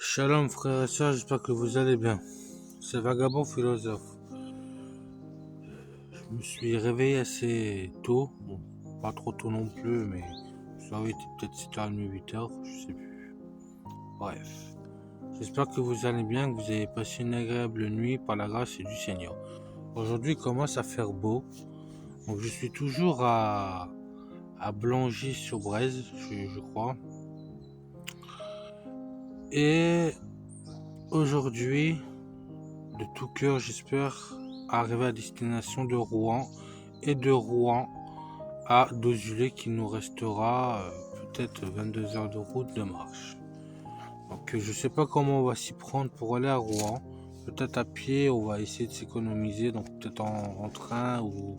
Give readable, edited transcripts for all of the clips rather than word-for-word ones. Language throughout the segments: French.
Shalom frères et sœurs, j'espère que vous allez bien. C'est Vagabond Philosophe. Je me suis réveillé assez tôt, bon, pas trop tôt non plus, mais ça avait été peut-être 7h30, 8h, je sais plus. Bref, j'espère que vous allez bien, que vous avez passé une agréable nuit par la grâce du Seigneur. Aujourd'hui il commence à faire beau, donc je suis toujours à Blangy-sur-Braise, je crois. Et aujourd'hui, de tout cœur, j'espère arriver à destination de Rouen et de Rouen à Dozulé qui nous restera peut-être 22 heures de route de marche. Donc je sais pas comment on va s'y prendre pour aller à Rouen. Peut-être à pied, on va essayer de s'économiser, donc peut-être en train ou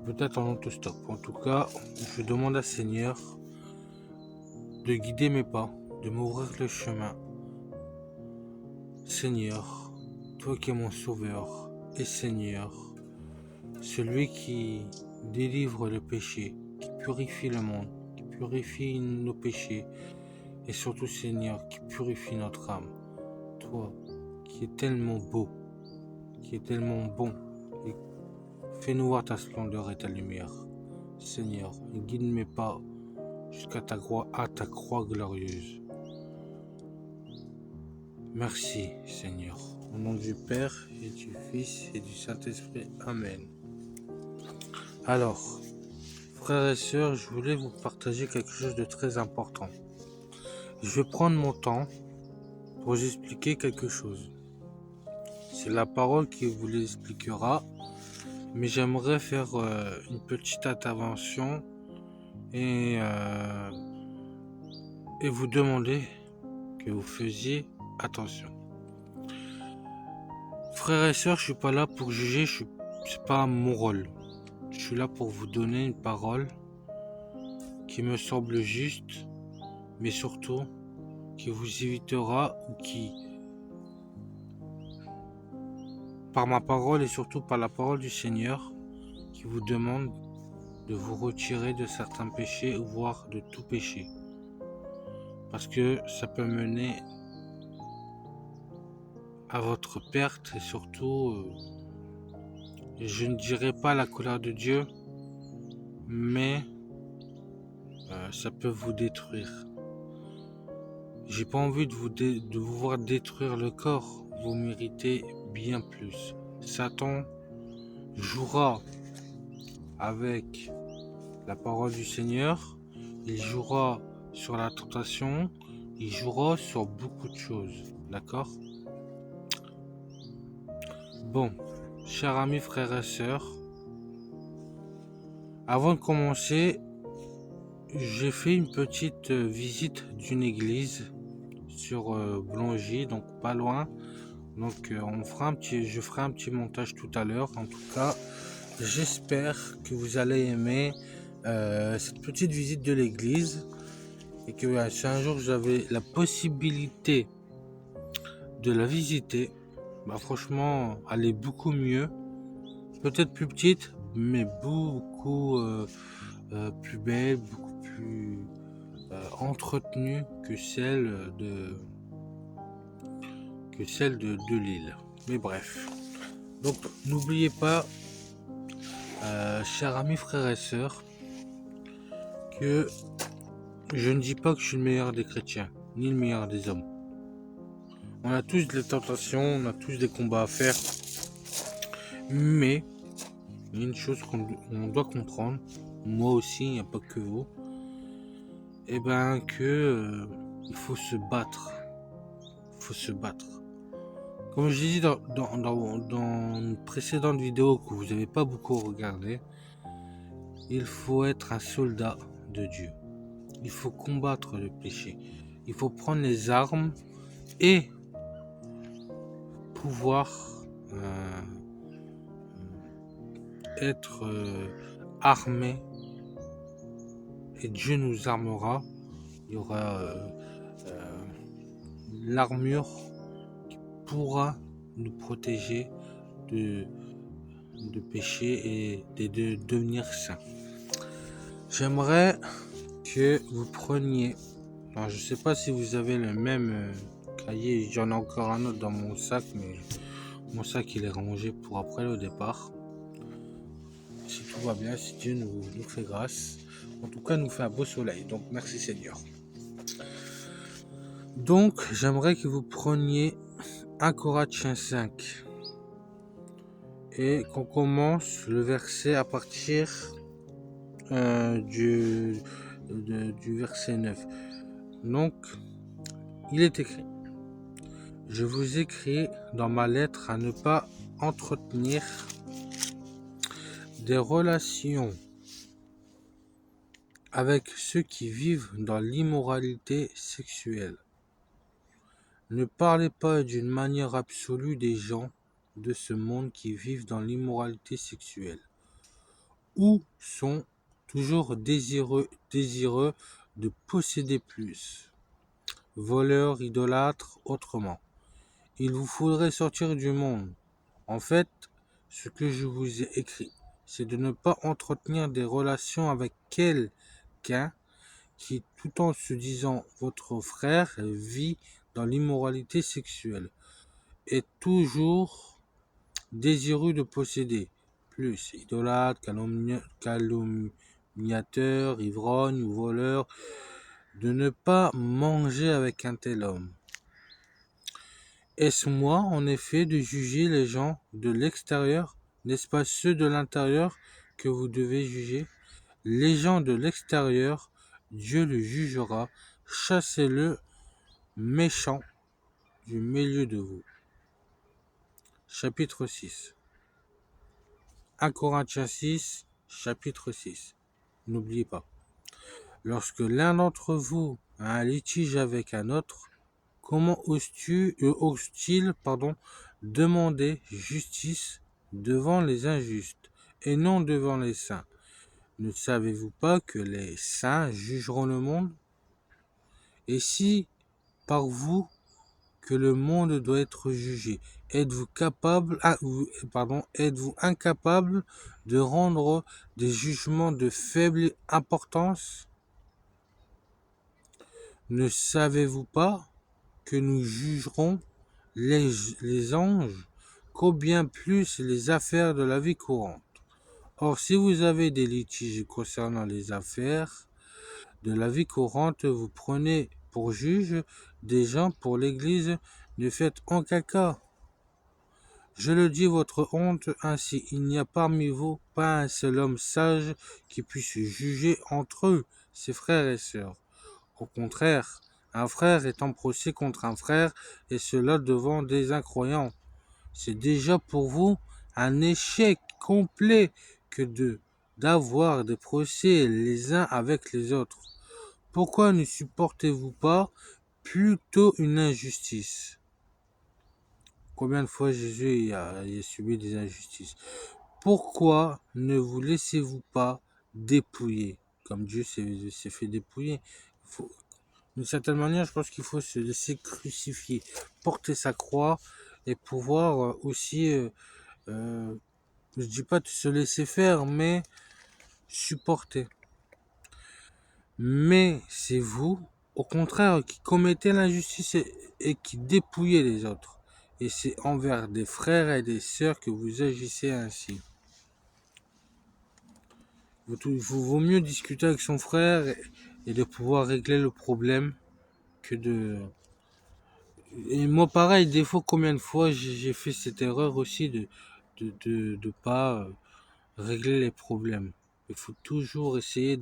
peut-être en autostop. En tout cas, je demande à Seigneur de guider mes pas, de m'ouvrir le chemin. Seigneur, toi qui es mon sauveur et Seigneur, celui qui délivre le péché, qui purifie le monde, qui purifie nos péchés, et surtout Seigneur, qui purifie notre âme. Toi, qui es tellement beau, qui est tellement bon, et fais-nous voir ta splendeur et ta lumière. Seigneur, guide mes pas jusqu'à ta croix glorieuse. Merci Seigneur, au nom du Père et du Fils et du Saint-Esprit. Amen. Alors, frères et sœurs, je voulais vous partager quelque chose de très important. Je vais prendre mon temps pour vous expliquer quelque chose. C'est la parole qui vous l'expliquera, mais j'aimerais faire une petite intervention et vous demander que vous faisiez attention. Frères et sœurs, je suis pas là pour juger, c'est pas mon rôle. Je suis là pour vous donner une parole qui me semble juste, mais surtout qui vous évitera ou qui, par ma parole et surtout par la parole du Seigneur, qui vous demande de vous retirer de certains péchés, voire de tout péché. Parce que ça peut mener à votre perte et surtout, je ne dirais pas la colère de Dieu, mais ça peut vous détruire. J'ai pas envie de vous voir détruire le corps. Vous méritez bien plus. Satan jouera avec la parole du Seigneur. Il jouera sur la tentation. Il jouera sur beaucoup de choses. D'accord? Bon, chers amis, frères et sœurs, avant de commencer, j'ai fait une petite visite d'une église sur Blangy, donc pas loin. Donc je ferai un petit montage tout à l'heure. En tout cas, j'espère que vous allez aimer cette petite visite de l'église et que si un jour j'avais la possibilité de la visiter, bah franchement, elle est beaucoup mieux. Peut-être plus petite, mais beaucoup plus belle, beaucoup plus entretenue que celle de Lille. Mais bref. Donc n'oubliez pas, chers amis, frères et sœurs, que je ne dis pas que je suis le meilleur des chrétiens, ni le meilleur des hommes. On a tous des tentations, on a tous des combats à faire. Mais il y a une chose qu'on doit comprendre, moi aussi, il n'y a pas que vous, et ben que il faut se battre. Il faut se battre. Comme je l'ai dit dans une précédente vidéo que vous n'avez pas beaucoup regardé, il faut être un soldat de Dieu. Il faut combattre le péché. Il faut prendre les armes et pouvoir être armé. Et Dieu nous armera. Il y aura l'armure qui pourra nous protéger de péché et de devenir saint. J'aimerais que vous preniez Alors, je sais pas si vous avez le même cahier. J'en ai encore un autre dans mon sac, mais mon sac il est rangé pour après le départ. Si tout va bien, si Dieu nous fait grâce. En tout cas, nous fait un beau soleil. Donc, merci Seigneur. Donc, j'aimerais que vous preniez 1 Corinthiens 5 et qu'on commence le verset à partir du verset 9. Donc, il est écrit: je vous écris dans ma lettre à ne pas entretenir des relations avec ceux qui vivent dans l'immoralité sexuelle. Ne parlez pas d'une manière absolue des gens de ce monde qui vivent dans l'immoralité sexuelle, ou sont toujours désireux de posséder plus, voleurs, idolâtres, autrement. Il vous faudrait sortir du monde. En fait, ce que je vous ai écrit, c'est de ne pas entretenir des relations avec quelqu'un qui, tout en se disant votre frère, vit dans l'immoralité sexuelle, est toujours désireux de posséder plus, idolâtre, calomniateur, ivrogne ou voleur, de ne pas manger avec un tel homme. Est-ce moi, en effet, de juger les gens de l'extérieur? N'est-ce pas ceux de l'intérieur que vous devez juger? Les gens de l'extérieur, Dieu le jugera. Chassez le méchant du milieu de vous. Chapitre 6. 1 Corinthiens 6, chapitre 6. N'oubliez pas. Lorsque l'un d'entre vous a un litige avec un autre, comment ose-t-il demander justice devant les injustes et non devant les saints? Ne savez-vous pas que les saints jugeront le monde? Et si par vous que le monde doit être jugé, êtes-vous incapable de rendre des jugements de faible importance? Ne savez-vous pas que nous jugerons les anges, combien plus les affaires de la vie courante? Or, si vous avez des litiges concernant les affaires de la vie courante, vous prenez pour juge des gens pour l'Église, ne faites aucun cas. Je le dis votre honte, ainsi il n'y a parmi vous pas un seul homme sage qui puisse juger entre eux, ses frères et sœurs. Au contraire, un frère est en procès contre un frère, et cela devant des incroyants. C'est déjà pour vous un échec complet que d'avoir des procès les uns avec les autres. Pourquoi ne supportez-vous pas plutôt une injustice? Combien de fois Jésus a subi des injustices? Pourquoi ne vous laissez-vous pas dépouiller, comme Dieu s'est fait dépouiller? D'une certaine manière, je pense qu'il faut se laisser crucifier, porter sa croix et pouvoir aussi, je dis pas de se laisser faire, mais supporter. Mais c'est vous, au contraire, qui commettez l'injustice et qui dépouillez les autres. Et c'est envers des frères et des sœurs que vous agissez ainsi. Il vaut mieux discuter avec son frère et de pouvoir régler le problème que de... Et moi pareil, des fois, combien de fois j'ai fait cette erreur aussi de pas régler les problèmes. Il faut toujours essayer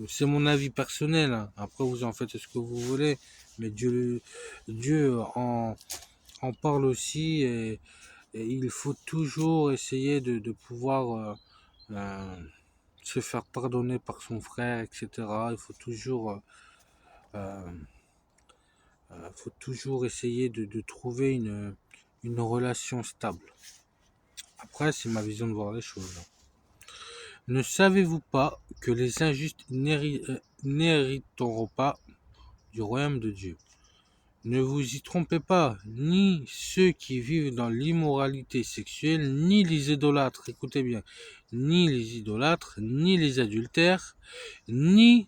c'est mon avis personnel, hein. Après vous en faites ce que vous voulez, mais Dieu en parle aussi, et il faut toujours essayer de pouvoir se faire pardonner par son frère, etc. Il faut toujours essayer de trouver une relation stable. Après, c'est ma vision de voir les choses. Ne savez-vous pas que les injustes n'hériteront pas du royaume de Dieu? Ne vous y trompez pas, ni ceux qui vivent dans l'immoralité sexuelle, ni les idolâtres, écoutez bien, ni les idolâtres, ni les adultères, ni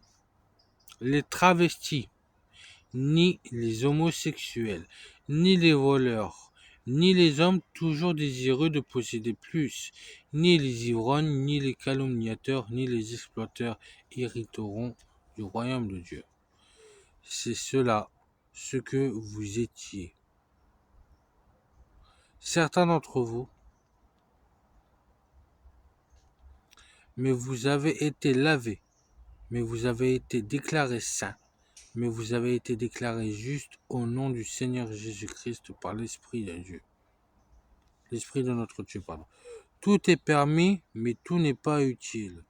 les travestis, ni les homosexuels, ni les voleurs, ni les hommes toujours désireux de posséder plus, ni les ivrognes, ni les calomniateurs, ni les exploiteurs hériteront du royaume de Dieu. C'est cela ce que vous étiez. Certains d'entre vous, mais vous avez été lavés, mais vous avez été déclarés saints, mais vous avez été déclarés justes au nom du Seigneur Jésus-Christ par l'Esprit de Dieu. L'Esprit de notre Dieu, pardon. Tout est permis, mais tout n'est pas utile.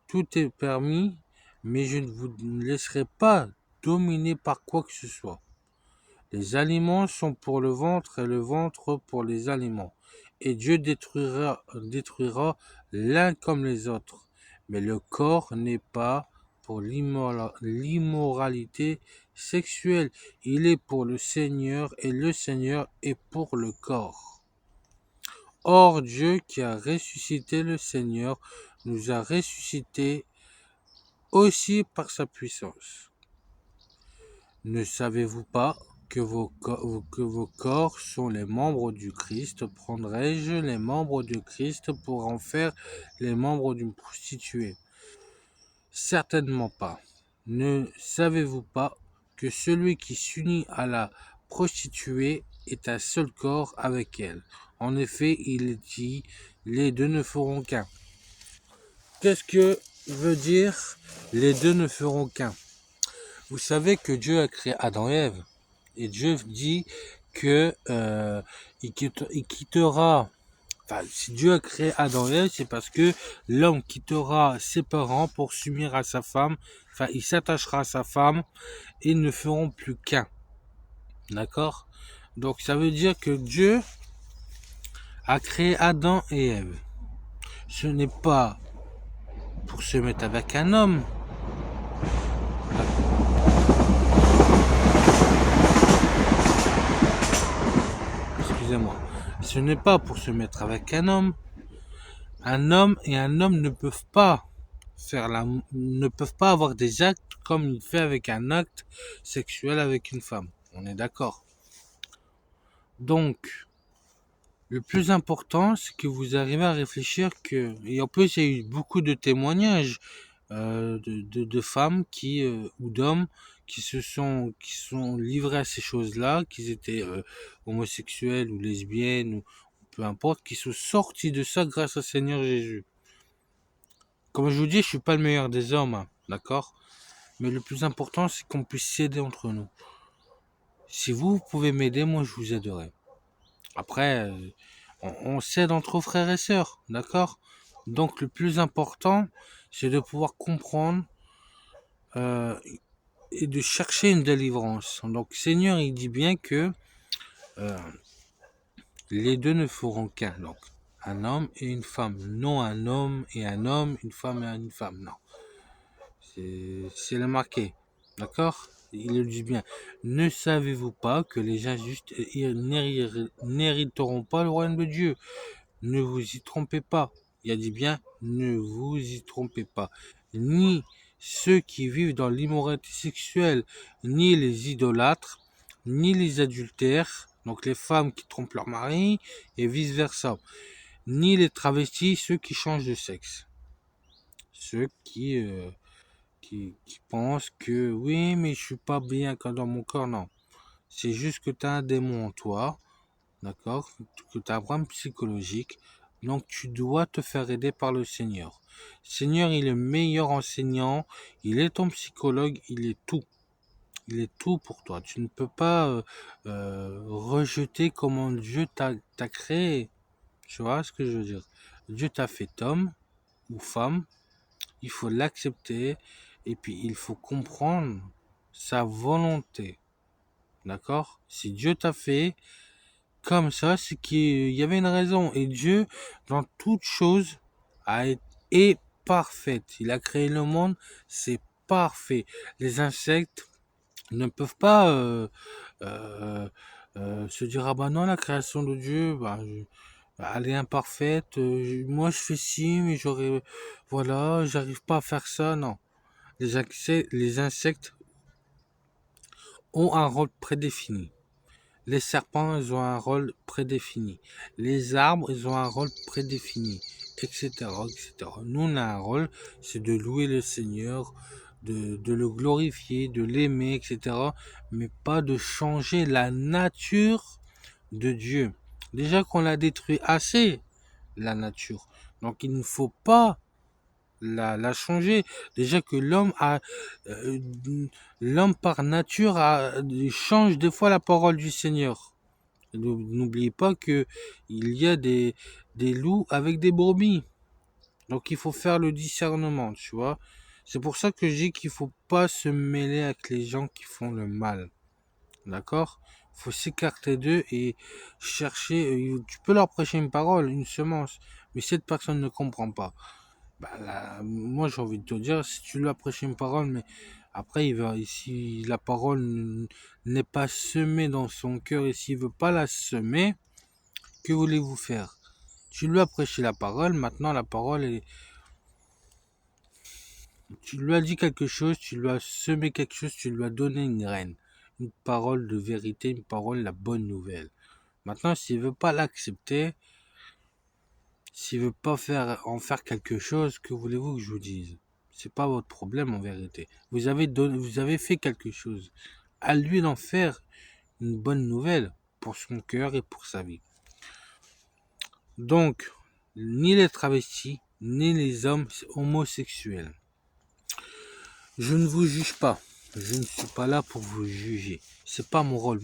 Tout est permis, mais je ne vous laisserai pas dominer par quoi que ce soit. Les aliments sont pour le ventre et le ventre pour les aliments. Et Dieu détruira l'un comme les autres. Mais le corps n'est pas pour l'immoralité sexuelle. Il est pour le Seigneur et le Seigneur est pour le corps. Or, Dieu qui a ressuscité le Seigneur nous a ressuscités aussi par sa puissance. Ne savez-vous pas que vos corps sont les membres du Christ? Prendrais-je les membres du Christ pour en faire les membres d'une prostituée? Certainement pas. Ne savez-vous pas que celui qui s'unit à la prostituée est un seul corps avec elle? En effet, il dit, les deux ne feront qu'un. Qu'est-ce que veut dire les deux ne feront qu'un? Vous savez que Dieu a créé Adam et Ève. Et Dieu dit que il quittera. Enfin, si Dieu a créé Adam et Ève, c'est parce que l'homme quittera ses parents pour s'unir à sa femme. Enfin, il s'attachera à sa femme et ils ne feront plus qu'un. D'accord? Donc ça veut dire que Dieu a créé Adam et Ève. Ce n'est pas pour se mettre avec un homme. Excusez-moi. Ce n'est pas pour se mettre avec un homme. Un homme et un homme ne peuvent pas ne peuvent pas avoir des actes comme il fait avec un acte sexuel avec une femme. On est d'accord. Donc, le plus important, c'est que vous arrivez à réfléchir que, et en plus, il y a eu beaucoup de témoignages de femmes qui ou d'hommes qui sont livrés à ces choses-là, qu'ils étaient homosexuels ou lesbiennes ou peu importe, qui sont sortis de ça grâce au Seigneur Jésus. Comme je vous dis, je suis pas le meilleur des hommes, hein, d'accord? Mais le plus important, c'est qu'on puisse s'aider entre nous. Si vous pouvez m'aider, moi je vous aiderai. Après, on s'aide entre frères et sœurs, d'accord? Donc le plus important, c'est de pouvoir comprendre et de chercher une délivrance. Donc Seigneur, il dit bien que les deux ne feront qu'un. Donc un homme et une femme, non un homme et un homme, une femme et une femme, non. C'est le marqué, d'accord? Il le dit bien. Ne savez-vous pas que les injustes n'hériteront pas le royaume de Dieu? Ne vous y trompez pas. Il a dit bien, ne vous y trompez pas. Ni ceux qui vivent dans l'immoralité sexuelle, ni les idolâtres, ni les adultères, donc les femmes qui trompent leur mari, et vice-versa, ni les travestis, ceux qui changent de sexe. Ceux qui pensent que oui, mais je suis pas bien quand dans mon corps, non. C'est juste que tu as un démon en toi, d'accord? Que tu as un problème psychologique. Donc tu dois te faire aider par le Seigneur. Le Seigneur, il est le meilleur enseignant, il est ton psychologue, il est tout. Il est tout pour toi. Tu ne peux pas rejeter comment Dieu t'a créé. Tu vois ce que je veux dire? Dieu t'a fait homme ou femme, il faut l'accepter et puis il faut comprendre sa volonté. D'accord? Si Dieu t'a fait comme ça, c'est qu'il y avait une raison. Et Dieu, dans toute chose, est parfaite. Il a créé le monde, c'est parfait. Les insectes ne peuvent pas se dire ah bah non, la création de Dieu, elle est imparfaite. Moi je fais ci, mais j'aurais voilà, j'arrive pas à faire ça. Non. Les insectes ont un rôle prédéfini. Les serpents, ils ont un rôle prédéfini. Les arbres, ils ont un rôle prédéfini, etc., etc. Nous, on a un rôle, c'est de louer le Seigneur, de le glorifier, de l'aimer, etc., mais pas de changer la nature de Dieu. Déjà qu'on l'a détruit assez, la nature. Donc, il ne faut pas la changer. Déjà que euh, l'homme par nature change des fois la parole du Seigneur. N'oubliez pas que il y a des loups avec des brebis. Donc il faut faire le discernement, tu vois. C'est pour ça que je dis qu'il faut pas se mêler avec les gens qui font le mal. D'accord? Il faut s'écarter d'eux et chercher. Tu peux leur prêcher une parole, une semence, mais cette personne ne comprend pas. Bah là, moi j'ai envie de te dire, si tu lui as prêché une parole, mais après si la parole n'est pas semée dans son cœur et s'il veut pas la semer, que voulez-vous faire? Tu lui as prêché la parole, maintenant la parole est... Tu lui as dit quelque chose, tu lui as semé quelque chose, tu lui as donné une graine, une parole de vérité, une parole, la bonne nouvelle. Maintenant, s'il veut pas l'accepter, s'il veut pas en faire quelque chose, que voulez-vous que je vous dise? C'est pas votre problème en vérité. Vous avez fait quelque chose. À lui d'en faire une bonne nouvelle pour son cœur et pour sa vie. Donc, ni les travestis, ni les hommes homosexuels. Je ne vous juge pas. Je ne suis pas là pour vous juger. C'est pas mon rôle.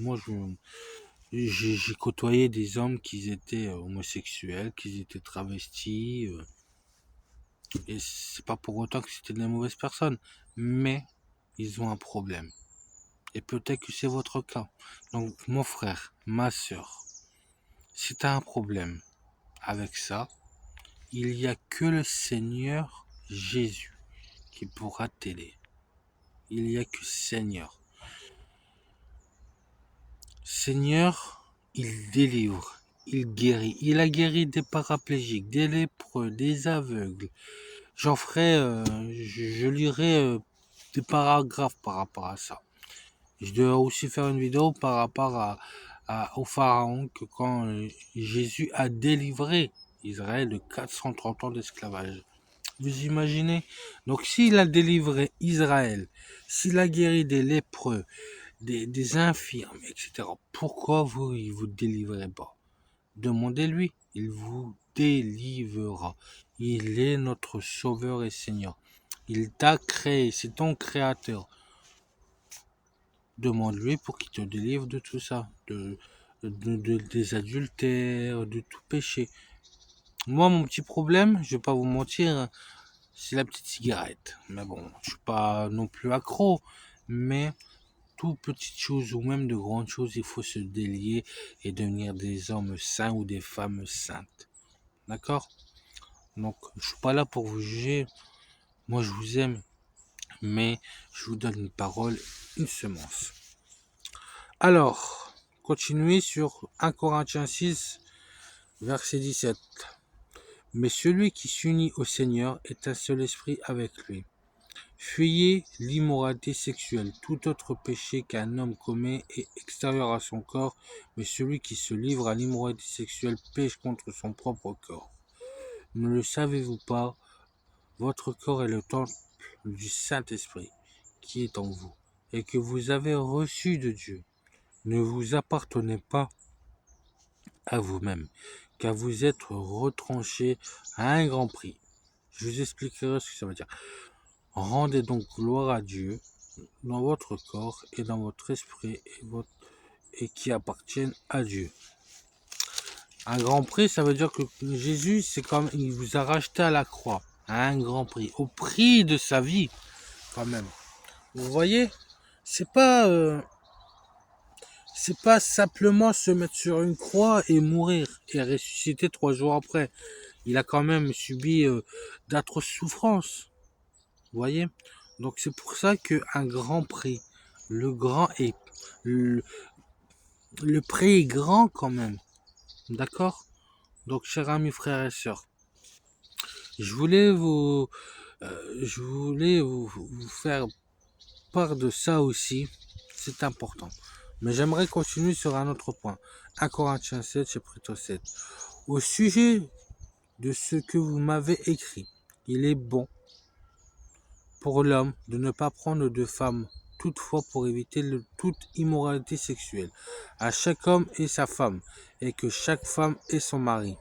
J'ai côtoyé des hommes qui étaient homosexuels, qui étaient travestis, et c'est pas pour autant que c'était des mauvaises personnes. Mais ils ont un problème. Et peut-être que c'est votre cas. Donc, mon frère, ma soeur, si tu as un problème avec ça, il n'y a que le Seigneur Jésus qui pourra t'aider. Il n'y a que Seigneur. Seigneur, il délivre, il guérit. Il a guéri des paraplégiques, des lépreux, des aveugles. Je lirai des paragraphes par rapport à ça. Je dois aussi faire une vidéo par rapport au pharaon que quand Jésus a délivré Israël de 430 ans d'esclavage. Vous imaginez? Donc s'il a délivré Israël, s'il a guéri des lépreux, des infirmes, etc., pourquoi il vous délivrez pas? Demandez-lui, il vous délivrera. Il est notre sauveur et Seigneur. Il t'a créé, c'est ton créateur. Demande-lui pour qu'il te délivre de tout ça, des adultères, de tout péché. Moi, mon petit problème, je vais pas vous mentir, c'est la petite cigarette. Mais bon, je suis pas non plus accro, mais toute petite chose ou même de grandes choses, il faut se délier et devenir des hommes saints ou des femmes saintes. D'accord? Donc, je suis pas là pour vous juger. Moi, je vous aime, mais je vous donne une parole, une semence. Alors, continuez sur 1 Corinthiens 6, verset 17. Mais celui qui s'unit au Seigneur est un seul esprit avec lui. Fuyez l'immoralité sexuelle. Tout autre péché qu'un homme commet est extérieur à son corps, mais celui qui se livre à l'immoralité sexuelle pêche contre son propre corps. Ne le savez-vous pas? Votre corps est le temple du Saint-Esprit qui est en vous et que vous avez reçu de Dieu. Ne vous appartenez pas à vous-même, car vous êtes retranchés à un grand prix. Je vous expliquerai ce que ça veut dire. Rendez donc gloire à Dieu dans votre corps et dans votre esprit et qui appartiennent à Dieu. Un grand prix, ça veut dire que Jésus, c'est comme il vous a racheté à la croix, à un grand prix, au prix de sa vie, quand même. Vous voyez, c'est pas simplement se mettre sur une croix et mourir et ressusciter 3 jours après. Il a quand même subi d'atroces souffrances. Vous voyez? Donc c'est pour ça qu'un grand prix, le grand est le, le prix est grand quand même. D'accord? Donc chers amis, frères et sœurs, je voulais Je voulais vous faire part de ça aussi, c'est important. Mais j'aimerais continuer sur un autre point. 1 Corinthiens 7, chapitre 7. Au sujet de ce que vous m'avez écrit, il est bon pour l'homme de ne pas prendre de femme, toutefois pour éviter toute immoralité sexuelle. À chaque homme et sa femme, et que chaque femme ait son mari.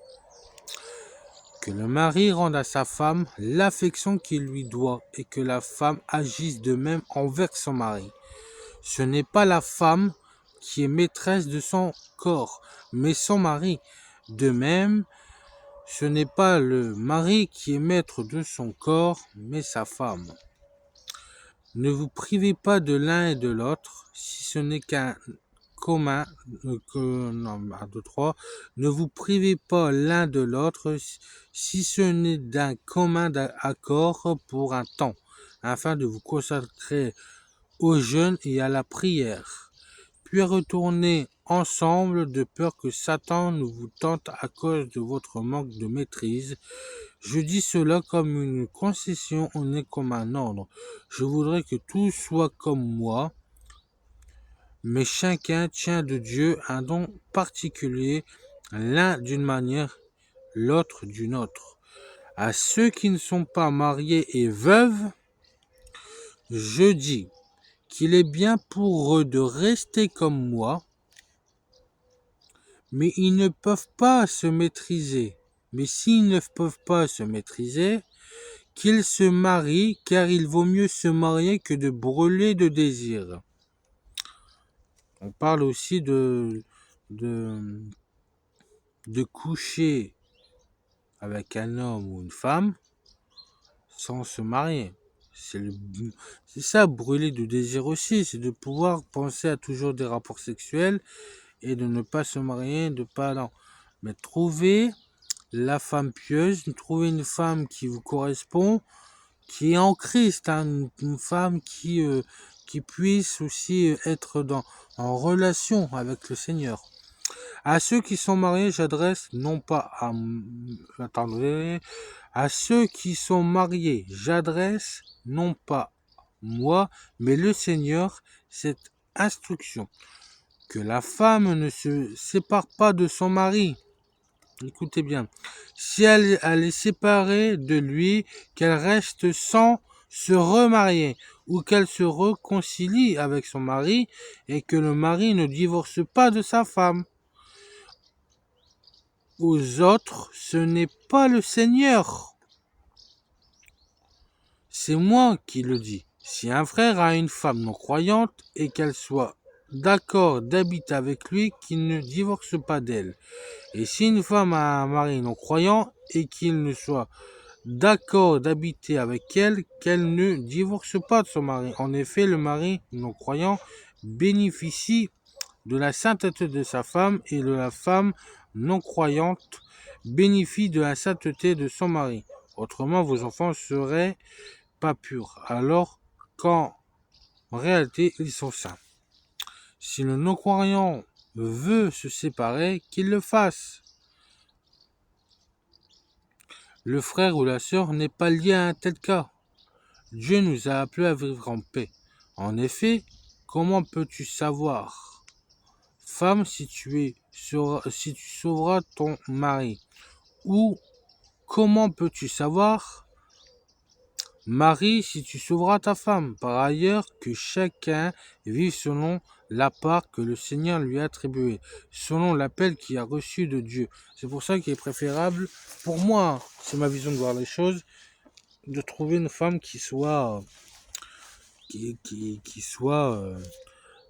Que le mari rende à sa femme l'affection qu'il lui doit, et que la femme agisse de même envers son mari. Ce n'est pas la femme qui est maîtresse de son corps, mais son mari. De même, ce n'est pas le mari qui est maître de son corps, mais sa femme. Ne vous privez pas de l'un et de l'autre, si ce n'est qu'un commun, ne vous privez pas l'un de l'autre, si ce n'est d'un commun accord pour un temps, afin de vous consacrer au jeûne et à la prière, puis retournez ensemble de peur que Satan ne vous tente à cause de votre manque de maîtrise. Je dis cela comme une concession, on est comme un ordre. Je voudrais que tout soit comme moi, mais chacun tient de Dieu un don particulier, l'un d'une manière, l'autre d'une autre. À ceux qui ne sont pas mariés et veuves, je dis qu'il est bien pour eux de rester comme moi, mais ils ne peuvent pas se maîtriser. Mais s'ils ne peuvent pas se maîtriser, qu'ils se marient, car il vaut mieux se marier que de brûler de désir. On parle aussi de coucher avec un homme ou une femme sans se marier. C'est ça, brûler de désir aussi, c'est de pouvoir penser à toujours des rapports sexuels et de ne pas se marier, de pas... Non. Mais trouver la femme pieuse, trouver une femme qui vous correspond, qui est en Christ, hein, une femme qui puisse aussi être en relation avec le Seigneur. À ceux qui sont mariés, j'adresse non pas à... Attendez. À ceux qui sont mariés, j'adresse non pas moi, mais le Seigneur, cette instruction. Que la femme ne se sépare pas de son mari. Écoutez bien. Si elle est séparée de lui, qu'elle reste sans se remarier ou qu'elle se réconcilie avec son mari et que le mari ne divorce pas de sa femme. Aux autres, ce n'est pas le Seigneur. C'est moi qui le dis. Si un frère a une femme non croyante et qu'elle soit d'accord d'habiter avec lui, qu'il ne divorce pas d'elle. Et si une femme a un mari non croyant et qu'il ne soit d'accord d'habiter avec elle, qu'elle ne divorce pas de son mari. En effet, le mari non croyant bénéficie de la sainteté de sa femme et de la femme non croyante bénéficie de la sainteté de son mari. Autrement, vos enfants seraient pas purs, alors qu'en réalité, ils sont saints. Si le non-croyant veut se séparer, qu'il le fasse. Le frère ou la sœur n'est pas lié à un tel cas. Dieu nous a appelés à vivre en paix. En effet, comment peux-tu savoir, femme, si tu sauveras ton mari? Ou comment peux-tu savoir, mari, si tu sauveras ta femme? Par ailleurs, que chacun vive selon la part que le Seigneur lui a attribuée, selon l'appel qu'il a reçu de Dieu. C'est pour ça qu'il est préférable, pour moi, c'est ma vision de voir les choses, de trouver une femme qui soit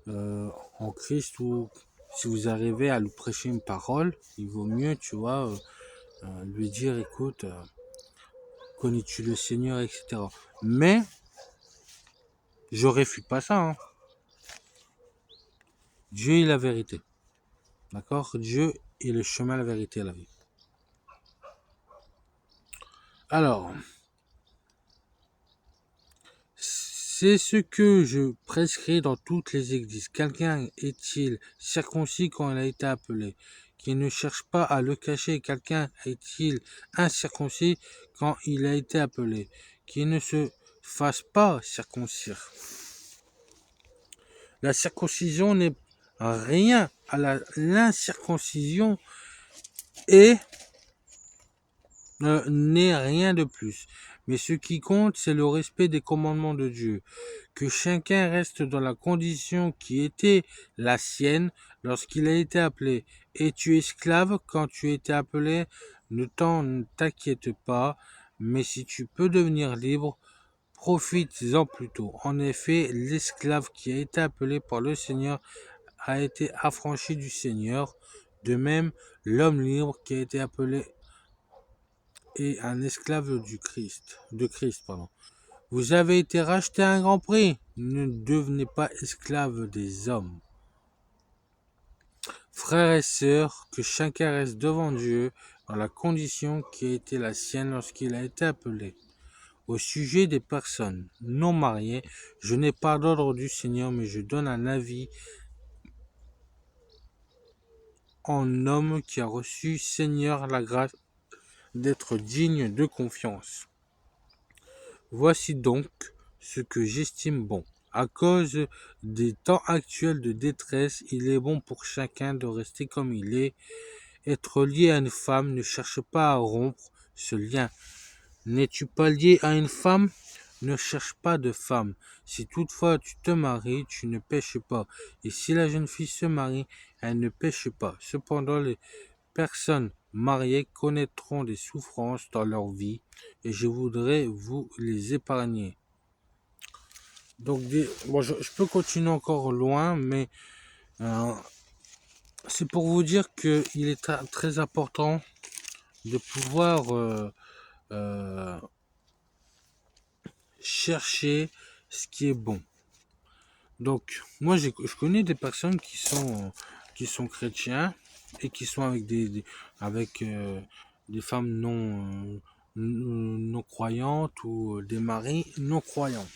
en Christ, ou si vous arrivez à lui prêcher une parole, il vaut mieux, tu vois, lui dire, écoute, connais-tu le Seigneur, etc. Mais je réfute pas ça, hein. Dieu est la vérité. D'accord? Dieu est le chemin, la vérité et la vie. Alors, c'est ce que je prescris dans toutes les églises. Quelqu'un est-il circoncis quand il a été appelé, qui ne cherche pas à le cacher? Quelqu'un est-il incirconcis quand il a été appelé, qu'il ne se fasse pas circoncire. La circoncision n'est rien à l'incirconcision et n'est rien de plus. Mais ce qui compte, c'est le respect des commandements de Dieu. Que chacun reste dans la condition qui était la sienne lorsqu'il a été appelé. Es-tu esclave quand tu étais appelé? Ne t'inquiète pas, mais si tu peux devenir libre, profites-en plutôt. En effet, l'esclave qui a été appelé par le Seigneur a été affranchi du Seigneur. De même, l'homme libre qui a été appelé est un esclave de Christ, pardon. Vous avez été racheté à un grand prix. Ne devenez pas esclaves des hommes. Frères et sœurs, que chacun reste devant Dieu dans la condition qui a été la sienne lorsqu'il a été appelé. Au sujet des personnes non mariées, je n'ai pas d'ordre du Seigneur, mais je donne un avis en homme qui a reçu Seigneur la grâce d'être digne de confiance. Voici donc ce que j'estime bon. À cause des temps actuels de détresse, il est bon pour chacun de rester comme il est. Être lié à une femme, ne cherche pas à rompre ce lien. N'es-tu pas lié à une femme? Ne cherche pas de femme. Si toutefois tu te maries, tu ne pêches pas. Et si la jeune fille se marie, elle ne pêche pas. Cependant, les personnes mariées connaîtront des souffrances dans leur vie, et je voudrais vous les épargner. Donc, bon, je peux continuer encore loin, mais c'est pour vous dire qu'il est très important de pouvoir chercher ce qui est bon. Donc, moi, je connais des personnes qui sont chrétiens et qui sont avec des femmes non croyantes ou des maris non croyants.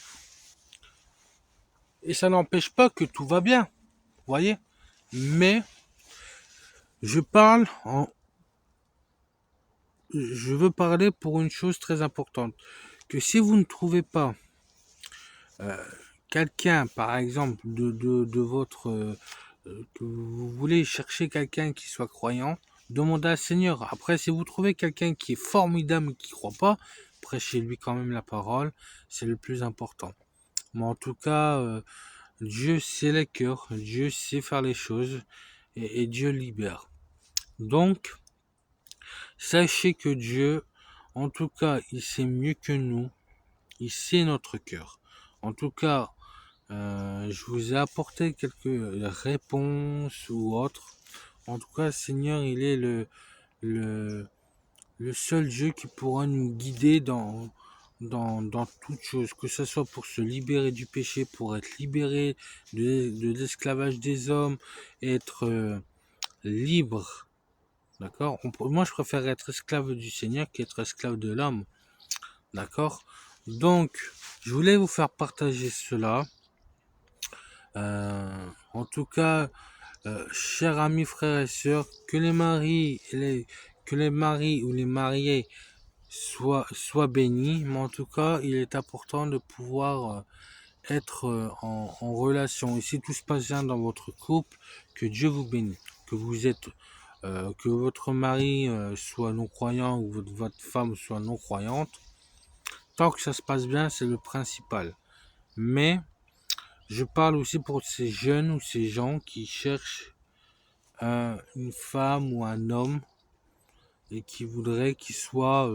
Et ça n'empêche pas que tout va bien, vous voyez. Mais je veux parler pour une chose très importante, que si vous ne trouvez pas quelqu'un, par exemple, de votre que vous voulez chercher quelqu'un qui soit croyant, demandez à Seigneur. Après, si vous trouvez quelqu'un qui est formidable mais qui ne croit pas, prêchez-lui quand même la parole, c'est le plus important. Mais en tout cas, Dieu sait les cœurs, Dieu sait faire les choses et Dieu libère. Donc, sachez que Dieu, en tout cas, il sait mieux que nous, il sait notre cœur. En tout cas, je vous ai apporté quelques réponses ou autres. En tout cas, Seigneur, il est le, le seul Dieu qui pourra nous guider dans toute chose, que ce soit pour se libérer du péché, pour être libéré de l'esclavage des hommes, être libre. D'accord? Moi, je préfère être esclave du Seigneur qu'être esclave de l'homme. D'accord? Donc, je voulais vous faire partager cela. En tout cas, chers amis, frères et sœurs, que les maris ou les mariés soient bénis, mais en tout cas, il est important de pouvoir être en relation. Et si tout se passe bien dans votre couple, que Dieu vous bénisse, que votre mari soit non-croyant ou votre femme soit non-croyante. Tant que ça se passe bien, c'est le principal. Mais je parle aussi pour ces jeunes ou ces gens qui cherchent une femme ou un homme et qui voudraient qu'il soit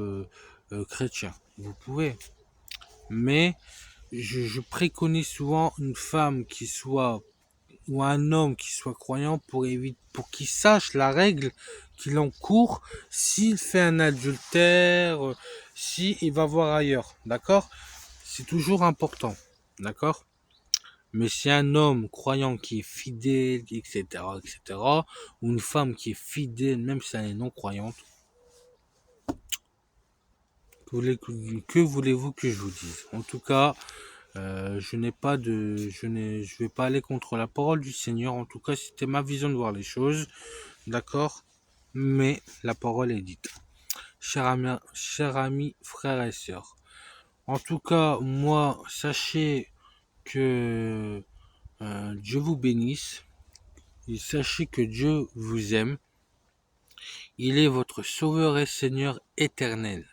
chrétien. Vous pouvez. Mais je préconise souvent une femme qui soit ou un homme qui soit croyant pour qu'il sache la règle qu'il encourt s'il fait un adultère, s'il va voir ailleurs. D'accord? C'est toujours important. D'accord? Mais si un homme croyant qui est fidèle, etc., ou une femme qui est fidèle, même si elle est non croyante, que voulez-vous que je vous dise? En tout cas, je vais pas aller contre la parole du Seigneur. En tout cas, c'était ma vision de voir les choses, d'accord? Mais la parole est dite. Chers amis, frères et sœurs, En tout cas, moi, sachez que Dieu vous bénisse et sachez que Dieu vous aime. Il est votre Sauveur et Seigneur éternel.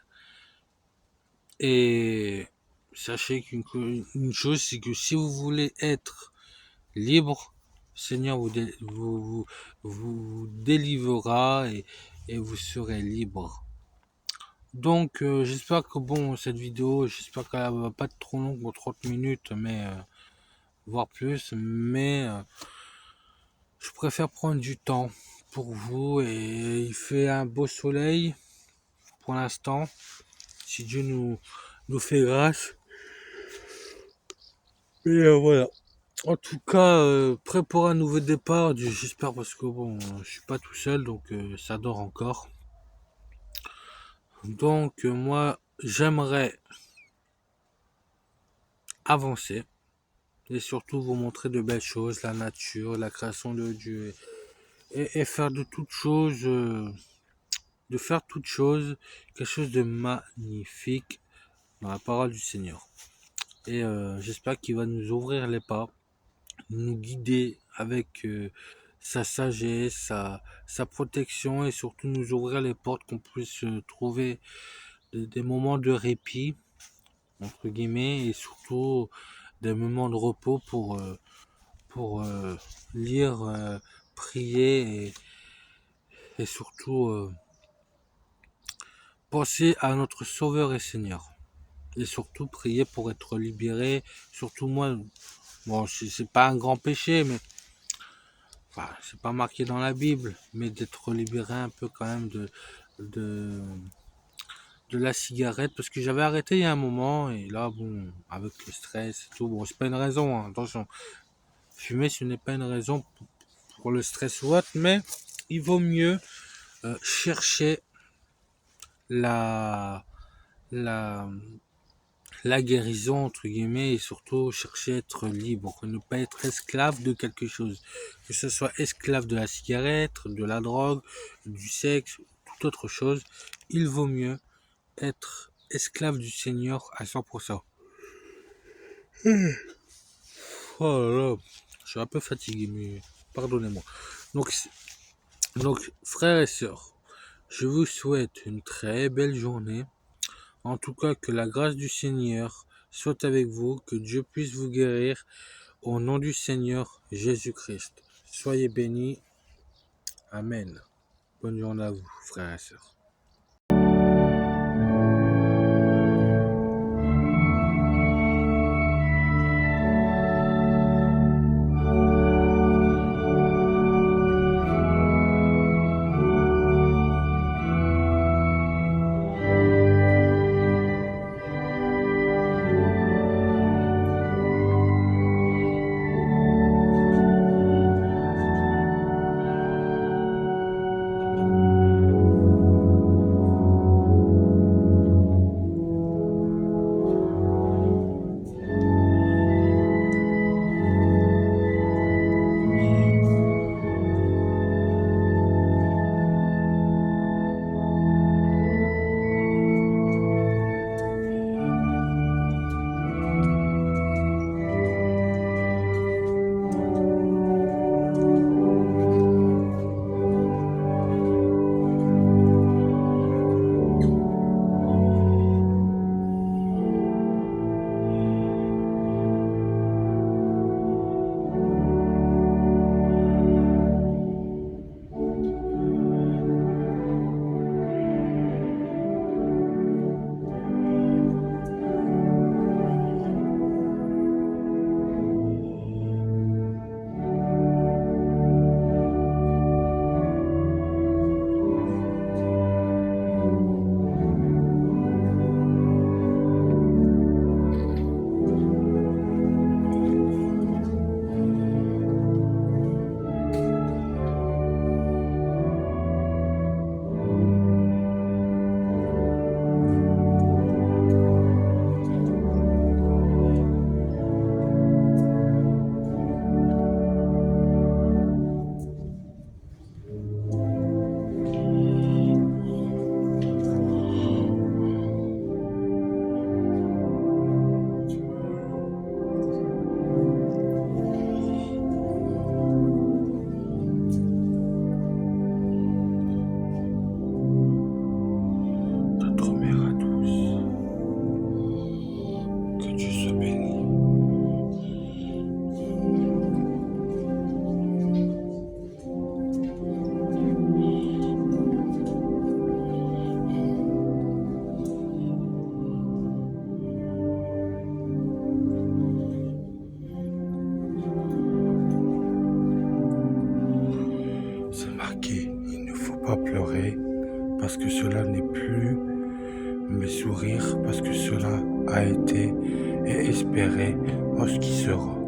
Et sachez qu'une chose, c'est que si vous voulez être libre, Seigneur vous délivrera et vous serez libre. Donc j'espère que bon cette vidéo, j'espère qu'elle va pas être trop longue pour 30 minutes, mais voire plus, mais je préfère prendre du temps pour vous et il fait un beau soleil pour l'instant. Si Dieu nous fait grâce. Et voilà. En tout cas, prêt pour un nouveau départ, j'espère parce que bon, je suis pas tout seul, donc ça dort encore. Donc moi, j'aimerais avancer et surtout vous montrer de belles choses, la nature, la création de Dieu, et faire de toutes choses, de faire toutes choses, quelque chose de magnifique dans la parole du Seigneur. Et j'espère qu'il va nous ouvrir les pas, nous guider avec sa sagesse, sa protection et surtout nous ouvrir les portes qu'on puisse trouver des moments de répit, entre guillemets, et surtout des moments de repos pour lire, prier et surtout penser à notre Sauveur et Seigneur. Et surtout prier pour être libéré. Surtout moi, bon, c'est pas un grand péché, mais enfin, c'est pas marqué dans la Bible, mais d'être libéré un peu quand même de, de la cigarette, parce que j'avais arrêté il y a un moment, et là, bon, avec le stress et tout, bon, c'est pas une raison, hein, attention, fumer, ce n'est pas une raison pour le stress ou autre, mais il vaut mieux chercher la, la, la guérison, entre guillemets, et surtout chercher à être libre, ne pas être esclave de quelque chose, que ce soit esclave de la cigarette, de la drogue, du sexe, toute autre chose, il vaut mieux être esclave du Seigneur à 100%. Oh là là, je suis un peu fatigué, mais pardonnez-moi. Donc, frères et sœurs, je vous souhaite une très belle journée. En tout cas, que la grâce du Seigneur soit avec vous, que Dieu puisse vous guérir au nom du Seigneur Jésus-Christ. Soyez bénis. Amen. Bonne journée à vous, frères et sœurs. soit béni. C'est marqué, il ne faut pas pleurer parce que cela n'est plus, mais sourire parce que cela a été et espérer en ce qui sera.